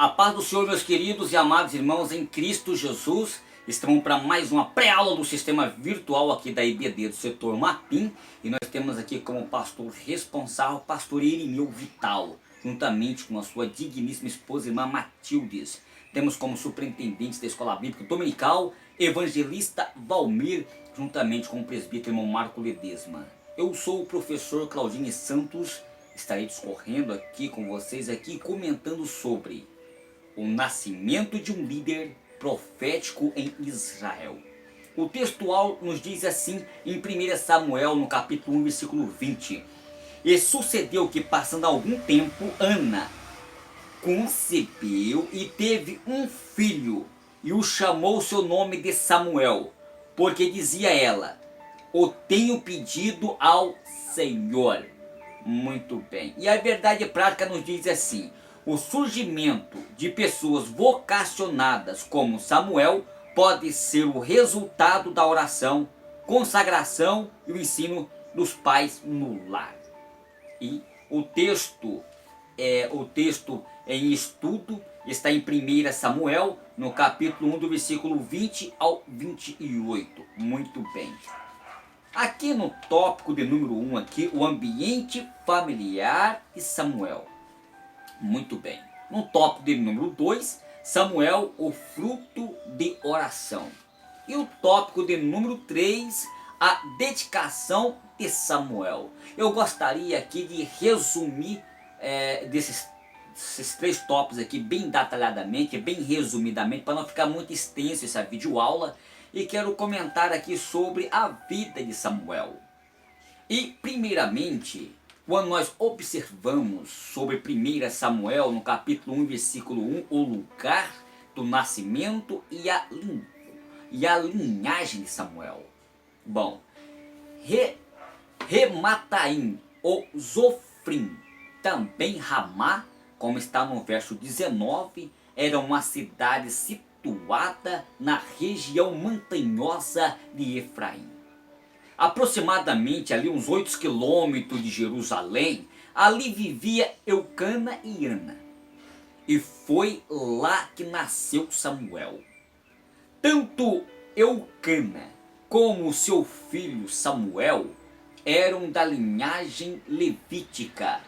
A paz do Senhor, meus queridos e amados irmãos em Cristo Jesus. Estamos para mais uma pré-aula do sistema virtual aqui da IBD do setor Mapim. E nós temos aqui como pastor responsável o pastor Irineu Vital, juntamente com a sua digníssima esposa, irmã Matildes. Temos como superintendente da Escola Bíblica Dominical, evangelista Valmir, juntamente com o presbítero irmão Marco Ledesma. Eu sou o professor Claudine Santos, estarei discorrendo aqui com vocês, aqui comentando sobre o nascimento de um líder profético em Israel. O textual nos diz assim em 1 Samuel, no capítulo 1, versículo 20. E sucedeu que, passando algum tempo, Ana concebeu e teve um filho, e o chamou seu nome de Samuel, porque dizia ela: o tenho pedido ao Senhor. Muito bem. E a verdade prática nos diz assim: o surgimento de pessoas vocacionadas como Samuel pode ser o resultado da oração, consagração e o ensino dos pais no lar. E o texto em estudo está em 1 Samuel, no capítulo 1, do versículo 20 ao 28. Muito bem. Aqui no tópico de número 1, aqui, o ambiente familiar de Samuel. Muito bem. No tópico de número 2, Samuel, o fruto de oração. E o tópico de número 3, a dedicação de Samuel. Eu gostaria aqui de resumir desses três tópicos aqui bem detalhadamente, bem resumidamente, para não ficar muito extenso essa videoaula. E quero comentar aqui sobre a vida de Samuel. E primeiramente, quando nós observamos sobre 1 Samuel, no capítulo 1, versículo 1, o lugar do nascimento e a linhagem de Samuel. Bom, Remataim ou Zofrim, também Ramá, como está no verso 19, era uma cidade situada na região montanhosa de Efraim. Aproximadamente ali uns 8 quilômetros de Jerusalém, ali vivia Eucana e Ana. E foi lá que nasceu Samuel. Tanto Eucana como seu filho Samuel eram da linhagem levítica.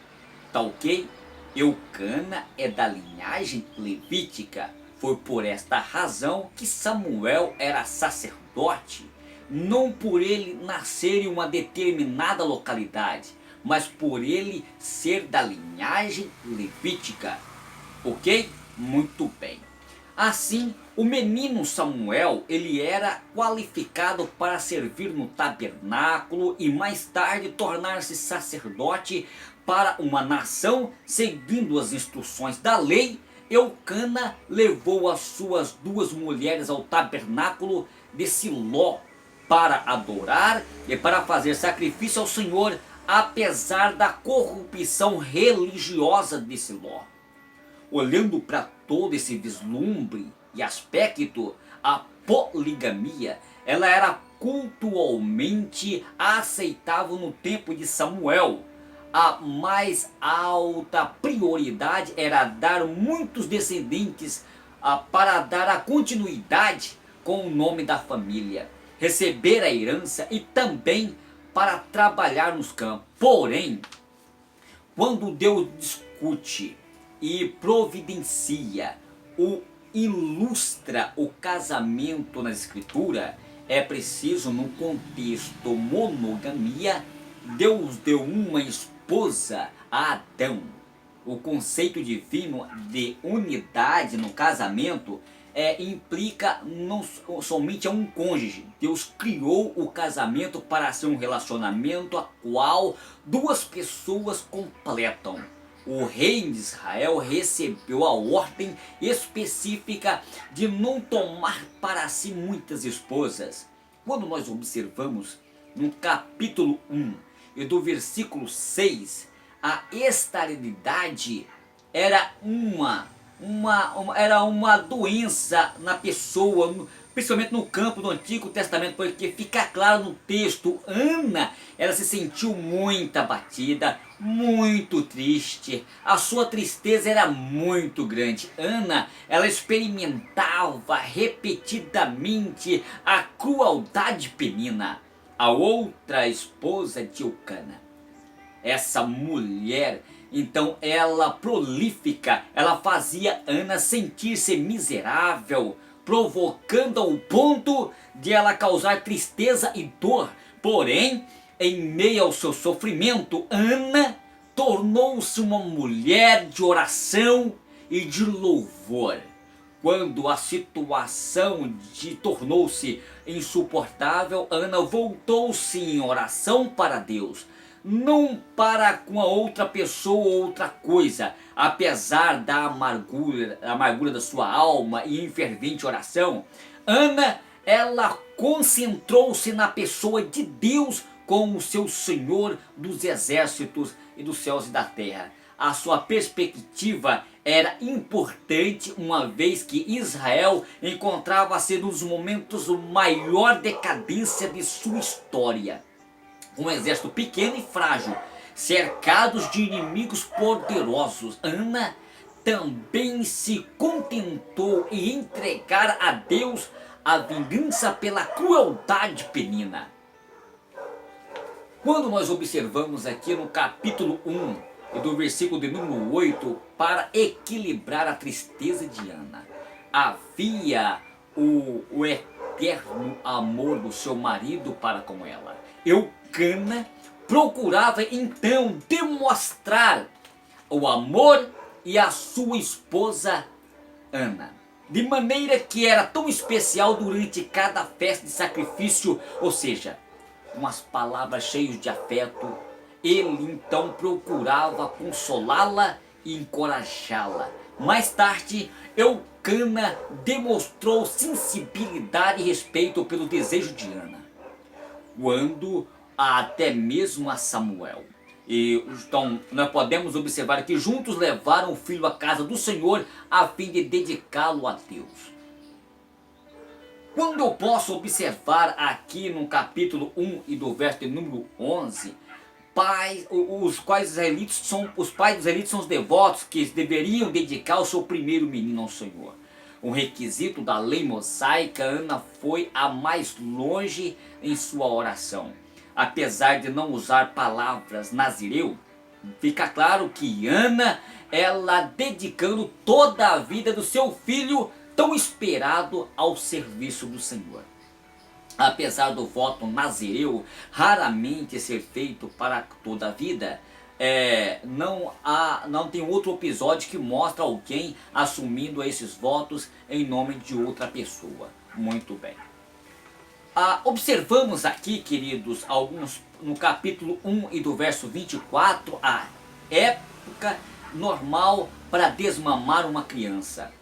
Tá ok? Eucana é da linhagem levítica. Foi por esta razão que Samuel era sacerdote, não por ele nascer em uma determinada localidade, mas por ele ser da linhagem levítica. Ok? Muito bem. Assim, o menino Samuel, ele era qualificado para servir no tabernáculo e mais tarde tornar-se sacerdote para uma nação, seguindo as instruções da lei. Eucana levou as suas 2 mulheres ao tabernáculo de Siló para adorar e para fazer sacrifício ao Senhor, apesar da corrupção religiosa de Siló. Olhando para todo esse vislumbre e aspecto, a poligamia, ela era cultualmente aceitável no tempo de Samuel. A mais alta prioridade era dar muitos descendentes para dar a continuidade com o nome da família, receber a herança e também para trabalhar nos campos. Porém, quando Deus discute e providencia ilustra o casamento na escritura, é preciso, no contexto monogamia, Deus deu uma esposa a Adão. O conceito divino de unidade no casamento implica não somente a um cônjuge. Deus criou o casamento para ser um relacionamento a qual 2 pessoas completam. O rei de Israel recebeu a ordem específica de não tomar para si muitas esposas. Quando nós observamos no capítulo 1 e do versículo 6, a esterilidade era uma doença na pessoa, principalmente no campo do Antigo Testamento, porque fica claro no texto, Ana, ela se sentiu muito abatida, muito triste, a sua tristeza era muito grande. Ana, ela experimentava repetidamente a crueldade penina. A outra esposa de Eucana, essa mulher, então ela prolífica, ela fazia Ana sentir-se miserável, provocando ao ponto de ela causar tristeza e dor. Porém, em meio ao seu sofrimento, Ana tornou-se uma mulher de oração e de louvor. Quando a situação tornou-se insuportável, Ana voltou-se em oração para Deus, não para com a outra pessoa ou outra coisa. Apesar da amargura da sua alma e em fervente oração, Ana, ela concentrou-se na pessoa de Deus como seu Senhor dos exércitos e dos céus e da terra. A sua perspectiva era importante, uma vez que Israel encontrava-se nos momentos de maior decadência de sua história. Um exército pequeno e frágil, cercados de inimigos poderosos, Ana também se contentou em entregar a Deus a vingança pela crueldade penina. Quando nós observamos aqui no capítulo 1 e do versículo de número 8, para equilibrar a tristeza de Ana, havia o eterno amor do seu marido para com ela. Eucana procurava então demonstrar o amor e a sua esposa Ana, de maneira que era tão especial durante cada festa de sacrifício, ou seja, com as palavras cheias de afeto, ele então procurava consolá-la e encorajá-la. Mais tarde, Eucana demonstrou sensibilidade e respeito pelo desejo de Ana, quando até mesmo a Samuel. E então nós podemos observar que juntos levaram o filho à casa do Senhor a fim de dedicá-lo a Deus. Quando eu posso observar aqui no capítulo 1 e do verso de número 11, os pais dos israelitas são os devotos que deveriam dedicar o seu primeiro menino ao Senhor. Um requisito da lei mosaica, Ana foi a mais longe em sua oração. Apesar de não usar palavras nazireu, fica claro que Ana, ela dedicando toda a vida do seu filho tão esperado ao serviço do Senhor. Apesar do voto nazireu raramente ser feito para toda a vida, não tem outro episódio que mostra alguém assumindo esses votos em nome de outra pessoa. Muito bem. Observamos aqui, queridos, alguns no capítulo 1 e do verso 24, a época normal para desmamar uma criança.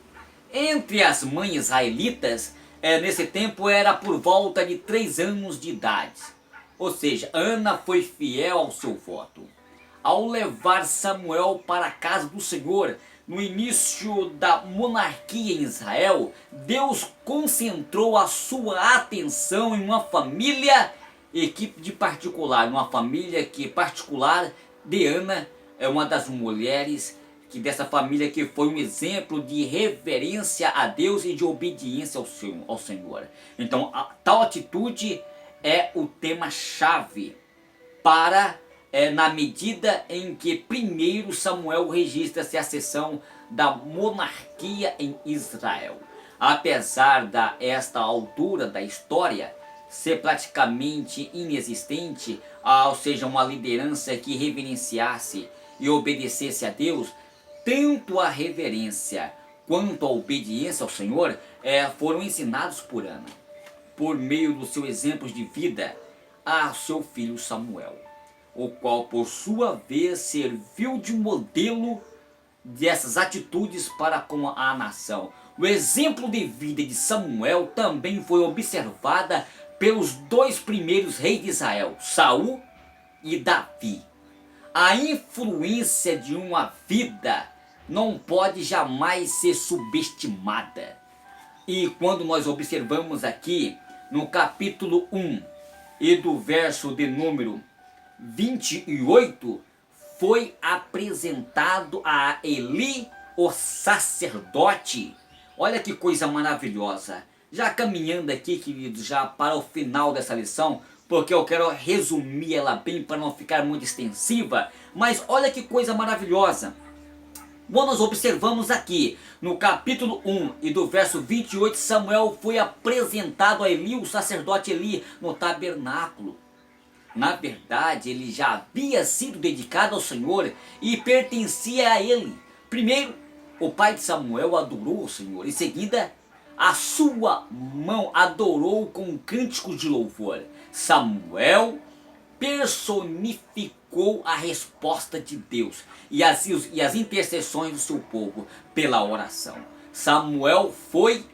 Entre as mães israelitas, nesse tempo era por volta de 3 anos de idade. Ou seja, Ana foi fiel ao seu voto. Ao levar Samuel para a casa do Senhor, no início da monarquia em Israel, Deus concentrou a sua atenção em uma família particular de Ana, é uma das mulheres dessa família que foi um exemplo de reverência a Deus e de obediência ao Senhor. Então, tal atitude é o tema-chave na medida em que primeiro Samuel registra-se a sessão da monarquia em Israel. Apesar esta altura da história ser praticamente inexistente, ou seja, uma liderança que reverenciasse e obedecesse a Deus, tanto a reverência quanto a obediência ao Senhor foram ensinados por Ana, por meio dos seus exemplos de vida, a seu filho Samuel, o qual por sua vez serviu de modelo dessas atitudes para com a nação. O exemplo de vida de Samuel também foi observada pelos 2 primeiros reis de Israel, Saul e Davi. A influência de uma vida não pode jamais ser subestimada. E quando nós observamos aqui no capítulo 1 e do verso de número 28, foi apresentado a Eli, o sacerdote. Olha que coisa maravilhosa. Já caminhando aqui, queridos, já para o final dessa lição, porque eu quero resumir ela bem para não ficar muito extensiva, mas olha que coisa maravilhosa. Quando nós observamos aqui, no capítulo 1 e do verso 28, Samuel foi apresentado a Eli, o sacerdote Eli, no tabernáculo. Na verdade, ele já havia sido dedicado ao Senhor e pertencia a ele. Primeiro, o pai de Samuel adorou o Senhor. Em seguida, a sua mão adorou com cânticos de louvor. Samuel personificou a resposta de Deus e as intercessões do seu povo pela oração. Samuel foi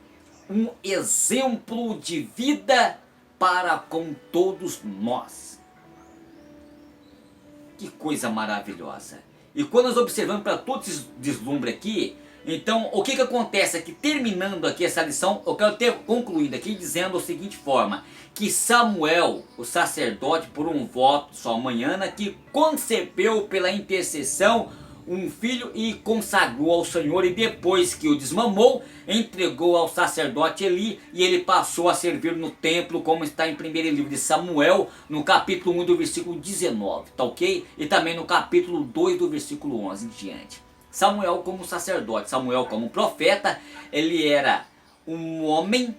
um exemplo de vida para com todos nós. Que coisa maravilhosa. E quando nós observamos para todo esse deslumbre aqui, então o que acontece é que, terminando aqui essa lição, eu quero ter concluído aqui dizendo da seguinte forma: que Samuel, o sacerdote, por um voto de sua manhã, que concebeu pela intercessão um filho e consagrou ao Senhor, e depois que o desmamou, entregou ao sacerdote Eli, e ele passou a servir no templo, como está em 1º livro de Samuel, no capítulo 1 do versículo 19, tá ok? E também no capítulo 2 do versículo 11 em diante. Samuel como sacerdote, Samuel como profeta, ele era um homem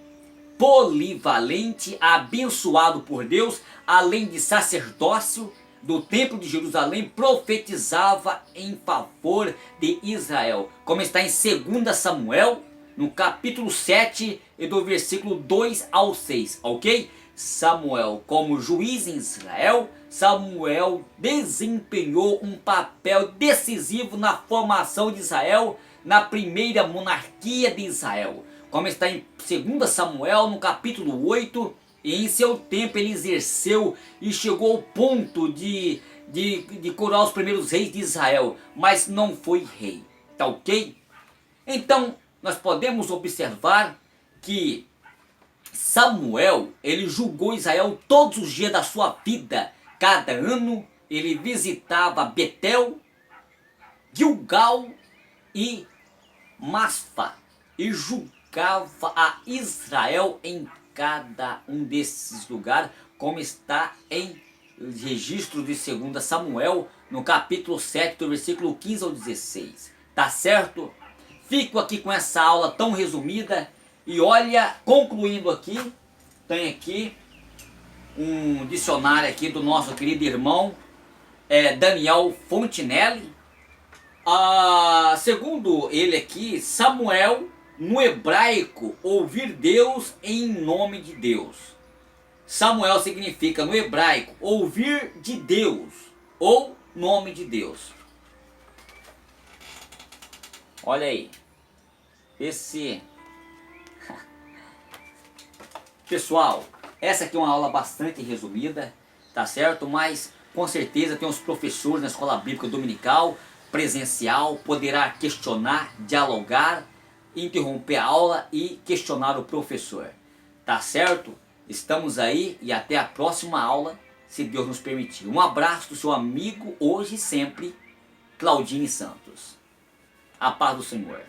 polivalente, abençoado por Deus, além de sacerdócio do templo de Jerusalém, profetizava em favor de Israel, como está em 2 Samuel, no capítulo 7 e do versículo 2 ao 6, ok? Samuel, como juiz em Israel, Samuel desempenhou um papel decisivo na formação de Israel, na primeira monarquia de Israel, como está em 2 Samuel, no capítulo 8, e em seu tempo ele exerceu e chegou ao ponto de coroar os primeiros reis de Israel, mas não foi rei, tá ok? Então nós podemos observar que Samuel, ele julgou Israel todos os dias da sua vida. Cada ano ele visitava Betel, Gilgal e Maspa e julgava a Israel em cada um desses lugares, como está em registro de 2 Samuel, no capítulo 7, do versículo 15 ao 16. Tá certo? Fico aqui com essa aula tão resumida. E olha, concluindo aqui, tem aqui um dicionário aqui do nosso querido irmão Daniel Fontinelli. Segundo ele aqui, Samuel, no hebraico, ouvir Deus em nome de Deus. Samuel significa no hebraico ouvir de Deus ou nome de Deus. Olha aí, pessoal, essa aqui é uma aula bastante resumida, tá certo? Mas com certeza tem os professores na escola bíblica dominical, presencial, poderá questionar, dialogar, interromper a aula e questionar o professor, tá certo? Estamos aí e até a próxima aula, se Deus nos permitir. Um abraço do seu amigo, hoje e sempre, Claudine Santos. A paz do Senhor.